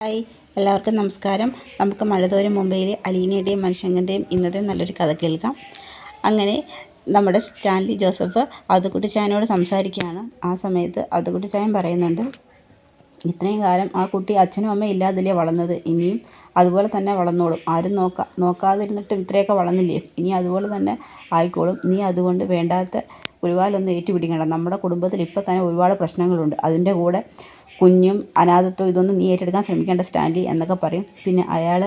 Hi, എല്ലാവർക്കും നമസ്കാരം. നമുക്ക് മഴതോരും മുംബൈയിലെ അലീനയുടെയും മനുഷ്യൻ്റെയും ഇന്നത്തെ നല്ലൊരു കഥ കേൾക്കാം. അങ്ങനെ നമ്മുടെ സ്റ്റാൻലി ജോസഫ് അതുകുട്ടിച്ചായനോട് സംസാരിക്കുകയാണ്. ആ സമയത്ത് അതുകുട്ടിച്ചായൻ പറയുന്നുണ്ട്, ഇത്രയും കാലം ആ കുട്ടി അച്ഛനും അമ്മയും ഇല്ലാതില്ലേ വളർന്നത്, ഇനിയും അതുപോലെ തന്നെ വളർന്നോളും. ആരും നോക്കാതിരുന്നിട്ടും ഇത്രയൊക്കെ വളർന്നില്ലേ, ഇനി അതുപോലെ തന്നെ ആയിക്കോളും. നീ അതുകൊണ്ട് വേണ്ടാത്ത ഒരുപാടൊന്നും ഏറ്റുപിടിക്കണ്ട. നമ്മുടെ കുടുംബത്തിൽ ഇപ്പോൾ തന്നെ ഒരുപാട് പ്രശ്നങ്ങളുണ്ട്. അതിൻ്റെ കൂടെ കുഞ്ഞും അനാഥത്വം ഇതൊന്നും നീ ഏറ്റെടുക്കാൻ ശ്രമിക്കേണ്ട സ്റ്റാൻലി എന്നൊക്കെ പറയും. പിന്നെ അയാൾ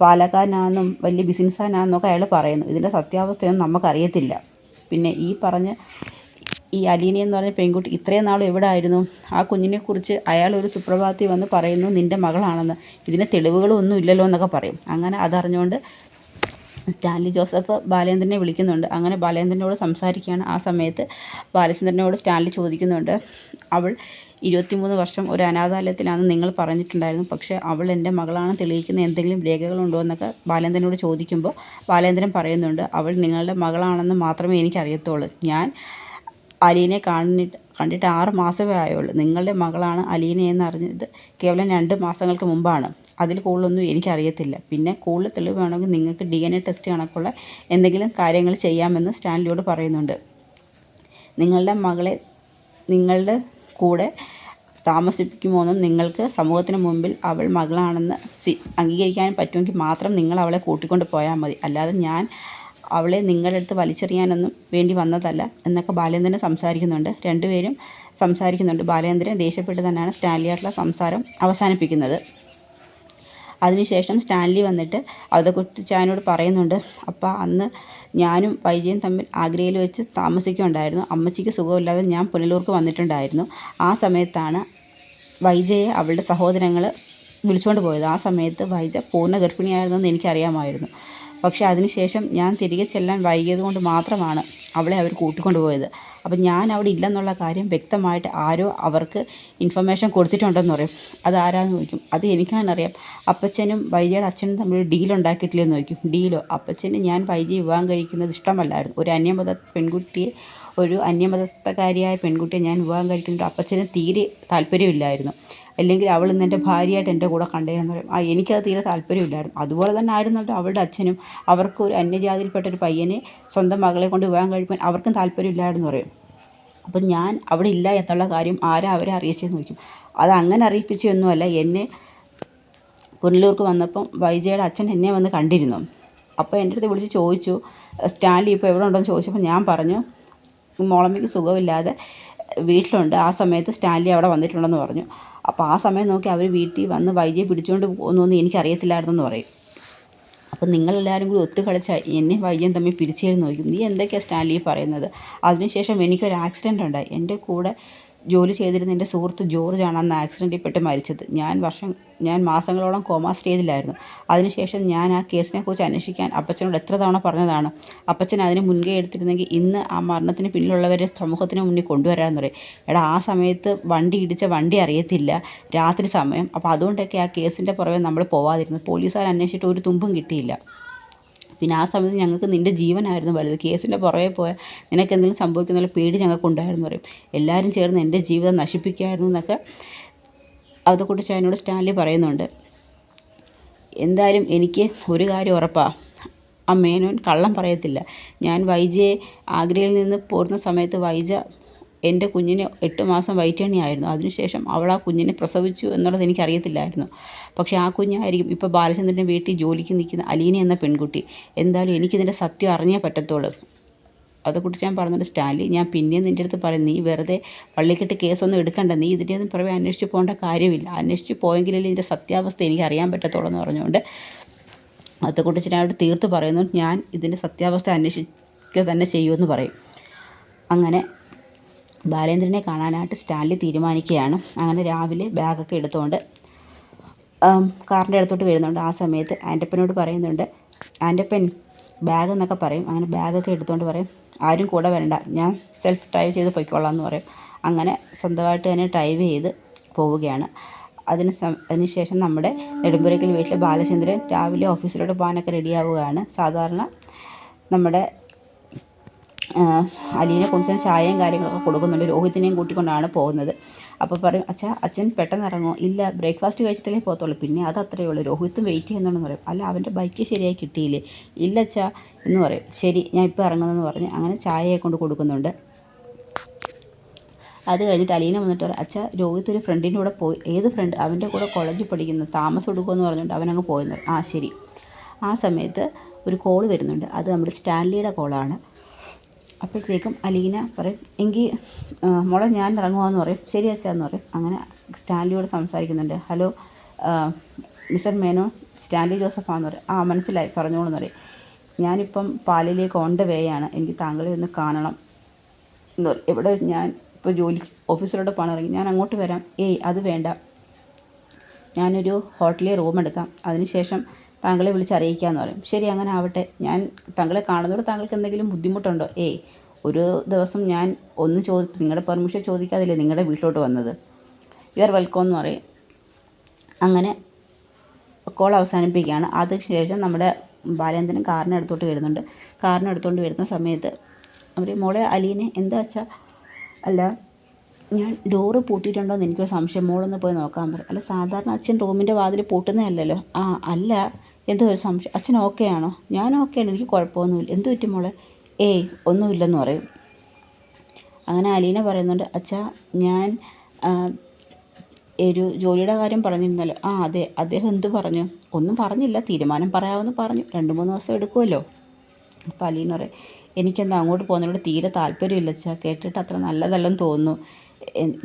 പാലക്കാരനാണെന്നും വലിയ ബിസിനസ്സുകാരനാണെന്നൊക്കെ അയാൾ പറയുന്നു. ഇതിൻ്റെ സത്യാവസ്ഥയൊന്നും നമുക്കറിയത്തില്ല. പിന്നെ ഈ അലീന എന്ന് പറഞ്ഞ പെൺകുട്ടി ഇത്രയും നാളും എവിടെ ആയിരുന്നു? ആ കുഞ്ഞിനെക്കുറിച്ച് അയാൾ ഒരു സുപ്രഭാതത്തിൽ വന്ന് പറയുന്നു നിൻ്റെ മകളാണെന്ന്. ഇതിന് തെളിവുകളൊന്നും ഇല്ലല്ലോ എന്നൊക്കെ പറയും. അങ്ങനെ അതറിഞ്ഞുകൊണ്ട് സ്റ്റാൻലി ജോസഫ് ബാലേന്ദ്രനെ വിളിക്കുന്നുണ്ട്. അങ്ങനെ ബാലേന്ദ്രനോട് സംസാരിക്കുകയാണ്. ആ സമയത്ത് ബാലചന്ദ്രനോട് സ്റ്റാൻലി ചോദിക്കുന്നുണ്ട്, അവൾ 23 വർഷം ഒരു അനാഥാലയത്തിലാണെന്ന് നിങ്ങൾ പറഞ്ഞിട്ടുണ്ടായിരുന്നു. പക്ഷേ അവൾ എൻ്റെ മകളാണെന്ന് തെളിയിക്കുന്ന എന്തെങ്കിലും രേഖകളുണ്ടോ എന്നൊക്കെ ബാലേന്ദ്രനോട് ചോദിക്കുമ്പോൾ ബാലേന്ദ്രൻ പറയുന്നുണ്ട്, അവൾ നിങ്ങളുടെ മകളാണെന്ന് മാത്രമേ എനിക്കറിയത്തുള്ളൂ. ഞാൻ അലീനയെ കണ്ടിട്ട് 6 മാസമേ ആയുള്ളൂ. നിങ്ങളുടെ മകളാണ് അലീന എന്നറിഞ്ഞത് കേവലം 2 മാസങ്ങൾക്ക് മുമ്പാണ്. അതിൽ കൂടുതലൊന്നും എനിക്കറിയത്തില്ല. പിന്നെ കൂടുതൽ തെളിവ് വേണമെങ്കിൽ നിങ്ങൾക്ക് DNA ടെസ്റ്റ് കണക്കുള്ള എന്തെങ്കിലും കാര്യങ്ങൾ ചെയ്യാമെന്ന് സ്റ്റാൻലിയോട് പറയുന്നുണ്ട്. നിങ്ങളുടെ മകളെ നിങ്ങളുടെ കൂടെ താമസിപ്പിക്കുമോയെന്നും നിങ്ങൾക്ക് സമൂഹത്തിന് മുമ്പിൽ അവൾ മകളാണെന്ന് അംഗീകരിക്കാൻ പറ്റുമെങ്കിൽ മാത്രം നിങ്ങൾ അവളെ കൂട്ടിക്കൊണ്ട് പോയാൽ മതി. അല്ലാതെ ഞാൻ അവളെ നിങ്ങളുടെ അടുത്ത് വലിച്ചെറിയാനൊന്നും വേണ്ടി വന്നതല്ല എന്നൊക്കെ ബാലേന്ദ്രൻ സംസാരിക്കുന്നുണ്ട്. രണ്ടുപേരും സംസാരിക്കുന്നുണ്ട്. ബാലേന്ദ്രൻ ദേഷ്യപ്പെട്ട് തന്നെയാണ് സ്റ്റാൻലിയായിട്ടുള്ള സംസാരം അവസാനിപ്പിക്കുന്നത്. അതിനുശേഷം സ്റ്റാൻലി വന്നിട്ട് അതുകുട്ടിച്ചായനോട് പറയുന്നുണ്ട്, അപ്പം അന്ന് ഞാനും വൈജയും തമ്മിൽ ആഗ്രയിൽ വെച്ച് താമസിക്കുകയുണ്ടായിരുന്നു. അമ്മച്ചിക്ക് സുഖമില്ലാതെ ഞാൻ പുനലൂർക്ക് വന്നിട്ടുണ്ടായിരുന്നു. ആ സമയത്താണ് വൈജയെ അവളുടെ സഹോദരങ്ങൾ വിളിച്ചുകൊണ്ട് പോയത്. ആ സമയത്ത് വൈജ പൂർണ്ണ ഗർഭിണിയായിരുന്നെന്ന് എനിക്കറിയാമായിരുന്നു. പക്ഷേ അതിനുശേഷം ഞാൻ തിരികെ ചെല്ലാൻ വൈകിയത് കൊണ്ട് മാത്രമാണ് അവളെ അവർ കൂട്ടിക്കൊണ്ടുപോയത്. അപ്പം ഞാൻ അവിടെ ഇല്ലെന്നുള്ള കാര്യം വ്യക്തമായിട്ട് ആരോ അവർക്ക് ഇൻഫർമേഷൻ കൊടുത്തിട്ടുണ്ടെന്ന് പറയും. അതാരാന്ന് ചോദിക്കും. അത് എനിക്കാണറിയാം. അപ്പച്ചനും വൈജയുടെ അച്ഛനും തമ്മിൽ ഡീലുണ്ടാക്കിയിട്ടില്ലെന്ന് ചോദിക്കും. ഡീലോ? അപ്പച്ചന് ഞാൻ വൈജയെ വിവാഹം കഴിക്കുന്നത് ഇഷ്ടമല്ലായിരുന്നു. ഒരു അന്യമതസ്ഥകാരിയായ പെൺകുട്ടിയെ ഞാൻ വിവാഹം കഴിക്കുന്നത് അപ്പച്ചന് തീരെ താല്പര്യമില്ലായിരുന്നു. അല്ലെങ്കിൽ അവൾ ഇന്ന് എൻ്റെ ഭാര്യയായിട്ട് എൻ്റെ കൂടെ കണ്ടേന്ന് പറയും. എനിക്കത് തീരെ താല്പര്യമില്ലായിരുന്നു. അതുപോലെ തന്നെ ആയിരുന്നല്ലോ അവളുടെ അച്ഛനും. അവർക്ക് ഒരു അന്യജാതിയിൽപ്പെട്ടൊരു പയ്യനെ സ്വന്തം മകളെ കൊണ്ട് വിവാഹം കഴിക്കാൻ അവർക്കും താല്പര്യമില്ലായിരുന്നു പറയും. അപ്പം ഞാൻ അവിടെ ഇല്ല എന്നുള്ള കാര്യം ആരാ അവരെ അറിയിച്ചതെന്ന് ചോദിക്കും. അത് അങ്ങനെ അറിയിപ്പിച്ചൊന്നുമല്ല. എന്നെ പുനലൂർക്ക് വന്നപ്പം വൈജയുടെ അച്ഛൻ എന്നെ വന്ന് കണ്ടിരുന്നു. അപ്പോൾ എൻ്റെ അടുത്ത് വിളിച്ച് ചോദിച്ചു, സ്റ്റാൻലി ഇപ്പോൾ എവിടെ ഉണ്ടെന്ന് ചോദിച്ചപ്പോൾ ഞാൻ പറഞ്ഞു, മോളമ്മയ്ക്ക് സുഖമില്ലാതെ വീട്ടിലുണ്ട്. ആ സമയത്ത് സ്റ്റാൻലി അവിടെ വന്നിട്ടുണ്ടെന്ന് പറഞ്ഞു. അപ്പോൾ ആ സമയം നോക്കി അവർ വീട്ടിൽ വന്ന് വൈജയെ പിടിച്ചുകൊണ്ട് പോകുന്നൊന്നും എനിക്കറിയത്തില്ലായിരുന്നെന്ന് പറയും. അപ്പം നിങ്ങളെല്ലാവരും കൂടി ഒത്തുകളിച്ചാൽ എന്നെ വൈജയും തമ്മിൽ പിരിച്ചേരുന്ന് നോക്കും. നീ എന്തൊക്കെയാണ് സ്റ്റാൻലി പറയുന്നത്? അതിനുശേഷം എനിക്കൊരു ആക്സിഡൻ്റ് ഉണ്ടായി. എൻ്റെ കൂടെ ജോലി ചെയ്തിരുന്ന എൻ്റെ സുഹൃത്ത് ജോർജാണ് അന്ന് ആക്സിഡൻറ്റിൽ പെട്ട് മരിച്ചത്. ഞാൻ മാസങ്ങളോളം കോമ സ്റ്റേജിലായിരുന്നു. അതിനുശേഷം ഞാൻ ആ കേസിനെക്കുറിച്ച് അന്വേഷിക്കാൻ അപ്പച്ചനോട് എത്ര തവണ പറഞ്ഞതാണ്. അപ്പച്ചൻ അതിന് മുൻകൈ എടുത്തിരുന്നെങ്കിൽ ഇന്ന് ആ മരണത്തിന് പിന്നിലുള്ളവരെ സമൂഹത്തിന് മുന്നിൽ കൊണ്ടുവരാമെന്ന് പറയും. എടാ, ആ സമയത്ത് വണ്ടി അറിയത്തില്ല, രാത്രി സമയം. അപ്പോൾ അതുകൊണ്ടൊക്കെ ആ കേസിൻ്റെ പുറമെ നമ്മൾ പോവാതിരുന്നത്. പോലീസുകാർ അന്വേഷിച്ചിട്ട് ഒരു തുമ്പും കിട്ടിയില്ല. പിന്നെ ആ സമയത്ത് ഞങ്ങൾക്ക് നിൻ്റെ ജീവനായിരുന്നു വലുത്. കേസിൻ്റെ പുറകെ പോയാൽ നിനക്ക് എന്തെങ്കിലും സംഭവിക്കുന്നുള്ള പേടി ഞങ്ങൾക്കുണ്ടായിരുന്നു പറയും. എല്ലാവരും ചേർന്ന് എൻ്റെ ജീവിതം നശിപ്പിക്കുമായിരുന്നു എന്നൊക്കെ അതുകുട്ടിച്ചായനോട് സ്റ്റാൻലി പറയുന്നുണ്ട്. എന്തായാലും എനിക്ക് ഒരു കാര്യം ഉറപ്പാണ്, ആ മേനോൻ കള്ളം പറയത്തില്ല. ഞാൻ വൈജയെ ആഗ്രയിൽ നിന്ന് പോരുന്ന സമയത്ത് വൈജ എൻ്റെ കുഞ്ഞിന് 8 മാസം വയറ്റിലെണ്ണയായിരുന്നു. അതിനുശേഷം അവൾ ആ കുഞ്ഞിനെ പ്രസവിച്ചു എന്നുള്ളത് എനിക്കറിയത്തില്ലായിരുന്നു. പക്ഷേ ആ കുഞ്ഞായിരിക്കും ഇപ്പോൾ ബാലചന്ദ്രൻ്റെ വീട്ടിൽ ജോലിക്ക് നിൽക്കുന്ന അലീന എന്ന പെൺകുട്ടി. എന്തായാലും എനിക്കിതിൻ്റെ സത്യം അറിഞ്ഞേ പറ്റത്തുള്ളൂ. അതേക്കുറിച്ച് ഞാൻ പറഞ്ഞിട്ട്, സ്റ്റാൻലി, ഞാൻ പിന്നെയും നിൻ്റെ അടുത്ത് പറയും, നീ വെറുതെ പള്ളിക്കെട്ട് കേസൊന്നും എടുക്കണ്ട. നീ ഇതിൻ്റെയൊന്നും പുറമെ അന്വേഷിച്ച് പോകേണ്ട കാര്യമില്ല. അന്വേഷിച്ച് പോയെങ്കിലല്ലേ ഇതിൻ്റെ സത്യാവസ്ഥ എനിക്ക് അറിയാൻ പറ്റത്തുള്ളൂ എന്ന് പറഞ്ഞുകൊണ്ട് അതേക്കുറിച്ച് തീർത്ത് പറയുന്നു, ഞാൻ ഇതിൻ്റെ സത്യാവസ്ഥ അന്വേഷിക്കുക തന്നെ ചെയ്യുമെന്ന് പറയും. അങ്ങനെ ബാലേന്ദ്രനെ കാണാനായിട്ട് സ്റ്റാൻലി തീരുമാനിക്കുകയാണ്. അങ്ങനെ രാവിലെ ബാഗൊക്കെ എടുത്തുകൊണ്ട് കാറിൻ്റെ അടുത്തോട്ട് വരുന്നുണ്ട്. ആ സമയത്ത് ആൻ്റപ്പനോട് പറയുന്നുണ്ട്, ആൻ്റപ്പൻ ബാഗ് എന്നൊക്കെ പറയും. അങ്ങനെ ബാഗൊക്കെ എടുത്തുകൊണ്ട് പറയും, ആരും കൂടെ വരണ്ട, ഞാൻ സെൽഫ് ഡ്രൈവ് ചെയ്ത് പൊയ്ക്കോളാം എന്ന് പറയും. അങ്ങനെ സ്വന്തമായിട്ട് തന്നെ ഡ്രൈവ് ചെയ്ത് പോവുകയാണ്. അതിനുശേഷം നമ്മുടെ നെടുമ്പുരയ്ക്കൽ വീട്ടിൽ ബാലചന്ദ്രൻ രാവിലെ ഓഫീസിലോട്ട് പോകാനൊക്കെ റെഡിയാവുകയാണ്. സാധാരണ നമ്മുടെ അലീനെ കുറിച്ച് ചായയും കാര്യങ്ങളൊക്കെ കൊടുക്കുന്നുണ്ട്. രോഹിത്തിനെയും കൂട്ടിക്കൊണ്ടാണ് പോകുന്നത്. അപ്പോൾ പറയും, അച്ഛൻ പെട്ടെന്ന് ഇറങ്ങുമോ? ഇല്ല, ബ്രേക്ക്ഫാസ്റ്റ് കഴിച്ചിട്ടല്ലേ പോകത്തുള്ളൂ. പിന്നെ അത് അത്രയേ ഉള്ളൂ, രോഹിത്തും വെയിറ്റ് ചെയ്യുന്നുണ്ടെന്ന് പറയും. അല്ല, അവൻ്റെ ബൈക്ക് ശരിയായി കിട്ടിയില്ലേ? ഇല്ല അച്ഛാ എന്ന് പറയും. ശരി, ഞാൻ ഇപ്പോൾ ഇറങ്ങുന്നതെന്ന് പറഞ്ഞ് അങ്ങനെ ചായയെ കൊണ്ട് കൊടുക്കുന്നുണ്ട്. അത് കഴിഞ്ഞിട്ട് അലീന വന്നിട്ട് പറയും, രോഹിത് ഒരു ഫ്രണ്ടിൻ്റെ കൂടെ പോയി. ഏത് ഫ്രണ്ട്? അവൻ്റെ കൂടെ കോളേജിൽ പഠിക്കുന്നു, താമസം എടുക്കുമെന്ന് പറഞ്ഞുകൊണ്ട് അവനങ്ങ് പോയെന്ന് പറയും. ശരി. ആ സമയത്ത് ഒരു കോൾ വരുന്നുണ്ട്. അത് നമ്മുടെ സ്റ്റാൻലിയുടെ കോളാണ്. അപ്പോഴത്തേക്കും അലീന പറയും, എങ്കിൽ മോളെ ഞാൻ ഇറങ്ങുവാന്ന് പറയും. ശരി അച്ഛാന്ന് പറയും. അങ്ങനെ സ്റ്റാൻലിയോട് സംസാരിക്കുന്നുണ്ട്. ഹലോ മിസ്റ്റർ മേനോ, സ്റ്റാൻലി ജോസഫാന്ന് പറയും. മനസ്സിലായി, പറഞ്ഞോളെന്ന് പറയും. ഞാനിപ്പം പാലിലേക്ക് ഓൺ ദ വേ ആണ്, എനിക്ക് താങ്കളെ ഒന്ന് കാണണം എന്ന് പറയും. ഇവിടെ ഞാൻ ഇപ്പോൾ ഓഫീസിലോട്ട് പോകാൻ ഇറങ്ങി, ഞാൻ അങ്ങോട്ട് വരാം. അത് വേണ്ട, ഞാനൊരു ഹോട്ടലിൽ റൂം എടുക്കാം, അതിനുശേഷം താങ്കളെ വിളിച്ചറിയിക്കാമെന്ന് പറയും. ശരി, അങ്ങനെ ആവട്ടെ. ഞാൻ താങ്കളെ കാണുന്നതോടെ താങ്കൾക്ക് എന്തെങ്കിലും ബുദ്ധിമുട്ടുണ്ടോ? ഒരു ദിവസം ഞാൻ ഒന്നും നിങ്ങളുടെ പെർമിഷൻ ചോദിക്കാതില്ലേ നിങ്ങളുടെ വീട്ടിലോട്ട് വന്നത്. യു ആർ വെൽക്കം എന്ന് പറയും. അങ്ങനെ കോൾ അവസാനിപ്പിക്കുകയാണ്. അതിനുശേഷം നമ്മുടെ ബാലേന്ദ്രൻ കാറിനടുത്തോട്ട് വരുന്നുണ്ട്. കാറിനടുത്തോണ്ട് വരുന്ന സമയത്ത് അവർ, മോളെ അലീനെ, എന്താ വെച്ചാൽ, അല്ല ഞാൻ ഡോറ് പൂട്ടിയിട്ടുണ്ടോ എന്ന് എനിക്കൊരു സംശയം, മോളൊന്ന് പോയി നോക്കാൻ പറയും. അല്ല, സാധാരണ അച്ഛൻ റൂമിൻ്റെ വാതിൽ പൂട്ടുന്നതല്ലല്ലോ. അല്ല, എന്തോ ഒരു സംശയം. അച്ഛൻ ഓക്കെ ആണോ? ഞാൻ ഓക്കെയാണ്, എനിക്ക് കുഴപ്പമൊന്നുമില്ല. എന്ത് പറ്റും മോളെ? ഒന്നുമില്ലെന്ന് പറയും. അങ്ങനെ അലീന പറയുന്നുണ്ട്, ഞാൻ ഒരു ജോലിയുടെ കാര്യം പറഞ്ഞിരുന്നല്ലോ. അതെ, അദ്ദേഹം എന്ത് പറഞ്ഞു? ഒന്നും പറഞ്ഞില്ല, തീരുമാനം പറയാമെന്ന് പറഞ്ഞു. 2-3 ദിവസം എടുക്കുമല്ലോ. അപ്പോൾ അലീന പറയും, എനിക്കെന്താ അങ്ങോട്ട് പോകുന്നതിനോട് തീരെ താല്പര്യമില്ല കേട്ടിട്ട് അത്ര നല്ലതല്ലെന്ന് തോന്നുന്നു.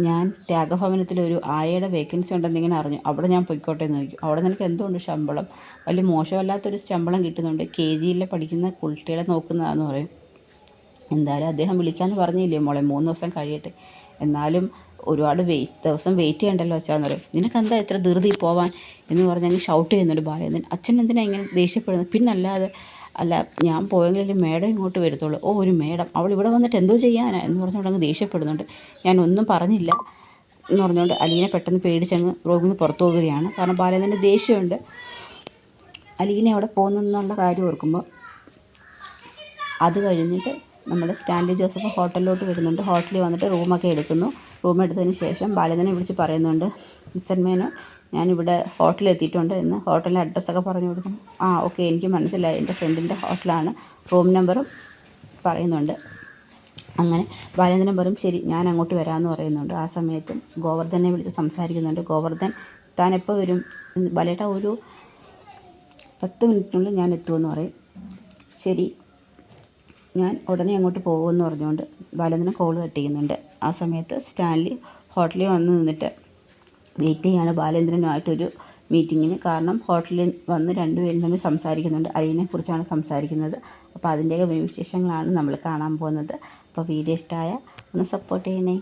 ഞാൻ ത്യാഗഭവനത്തിലൊരു ആയയുടെ വേക്കൻസി ഉണ്ടെന്നിങ്ങനെ അറിഞ്ഞു, അവിടെ ഞാൻ പൊയ്ക്കോട്ടെ എന്ന് ചോദിക്കും. അവിടെ നിനക്ക് എന്തുകൊണ്ട് ശമ്പളം? വലിയ മോശമല്ലാത്തൊരു ശമ്പളം കിട്ടുന്നുണ്ട്, KGയിൽ പഠിക്കുന്ന കുട്ടികളെ നോക്കുന്നതാണെന്ന് പറയും. എന്തായാലും അദ്ദേഹം വിളിക്കാമെന്ന് പറഞ്ഞില്ലേ മോളെ, 3 ദിവസം കഴിയട്ടെ, എന്നാലും ഒരുപാട് ദിവസം വെയിറ്റ് ചെയ്യണ്ടല്ലോ അച്ഛാന്ന് പറയും. നിനക്കെന്താ ഇത്ര ധൃതി പോവാൻ എന്ന് പറഞ്ഞ് അങ്ങ് ഷൗട്ട് ചെയ്യുന്നുണ്ട് ബാലേന്ദ്രൻ. അച്ഛൻ എന്തിനാ ഇങ്ങനെ ദേഷ്യപ്പെടുന്നത്? പിന്നല്ലാതെ, അല്ല ഞാൻ പോയെങ്കിലും മേഡം ഇങ്ങോട്ട് വരത്തുള്ളൂ. ഒരു മേഡം, അവൾ ഇവിടെ വന്നിട്ട് എന്തോ ചെയ്യാനാ എന്ന് പറഞ്ഞുകൊണ്ട് അങ്ങ് ദേഷ്യപ്പെടുന്നുണ്ട്. ഞാൻ ഒന്നും പറഞ്ഞില്ല എന്ന് പറഞ്ഞുകൊണ്ട് അലീന പെട്ടെന്ന് പേടിച്ചങ്ങ് റൂമിൽ നിന്ന് പുറത്തു പോവുകയാണ്. കാരണം ബാലേന്ദ്രൻ്റെ ദേഷ്യമുണ്ട്. അലീന അവിടെ പോകുന്നെന്നുള്ള കാര്യം ഓർക്കുമ്പോൾ. അത് കഴിഞ്ഞിട്ട് നമ്മുടെ സ്റ്റാൻലി ജോസഫ് ഹോട്ടലിലോട്ട് വരുന്നുണ്ട്. ഹോട്ടലിൽ വന്നിട്ട് റൂമൊക്കെ എടുക്കുന്നു. റൂം എടുത്തതിന് ശേഷം ബാലേന്ദ്രനെ വിളിച്ച് പറയുന്നുണ്ട്, മിസ്റ്റർ മേനോ, ഞാനിവിടെ ഹോട്ടലിൽ എത്തിയിട്ടുണ്ട് എന്ന് ഹോട്ടലിൻ്റെ അഡ്രസ്സൊക്കെ പറഞ്ഞു കൊടുക്കും. ഓക്കെ, എനിക്ക് മനസ്സിലായി, എൻ്റെ ഫ്രണ്ടിൻ്റെ ഹോട്ടലാണ്, റൂം നമ്പറും പറയുന്നുണ്ട്. അങ്ങനെ ബാലേന്ദ്രൻ പറയും, ശരി ഞാൻ അങ്ങോട്ട് വരാമെന്ന് പറയുന്നുണ്ട്. ആ സമയത്ത് ഗോവർദ്ധനെ വിളിച്ച് സംസാരിക്കുന്നുണ്ട്. ഗോവർദ്ധൻ, താൻ എപ്പോൾ വരും? ബാലേട്ട, ഒരു 10 മിനിറ്റിനുള്ളിൽ ഞാൻ എത്തുമെന്ന് പറയും. ശരി, ഞാൻ ഉടനെ അങ്ങോട്ട് പോകുമെന്ന് പറഞ്ഞുകൊണ്ട് ബാലേന്ദ്രൻ കോൾ കട്ട് ചെയ്യുന്നുണ്ട്. ആ സമയത്ത് സ്റ്റാൻലി ഹോട്ടലിൽ വന്ന് നിന്നിട്ട് വെയിറ്റ് ചെയ്യാണ് ബാലേന്ദ്രനുമായിട്ടൊരു മീറ്റിങ്ങിന്. കാരണം ഹോട്ടലിൽ വന്ന് രണ്ടുപേരും തമ്മിൽ സംസാരിക്കുന്നുണ്ട്. അലീനെക്കുറിച്ചാണ് സംസാരിക്കുന്നത്. അപ്പോൾ അതിൻ്റെയൊക്കെ വിശേഷങ്ങളാണ് നമ്മൾ കാണാൻ പോകുന്നത്. അപ്പോൾ വീഡിയോ ഇഷ്ടമായ ഒന്ന് സപ്പോർട്ട് ചെയ്യണേ.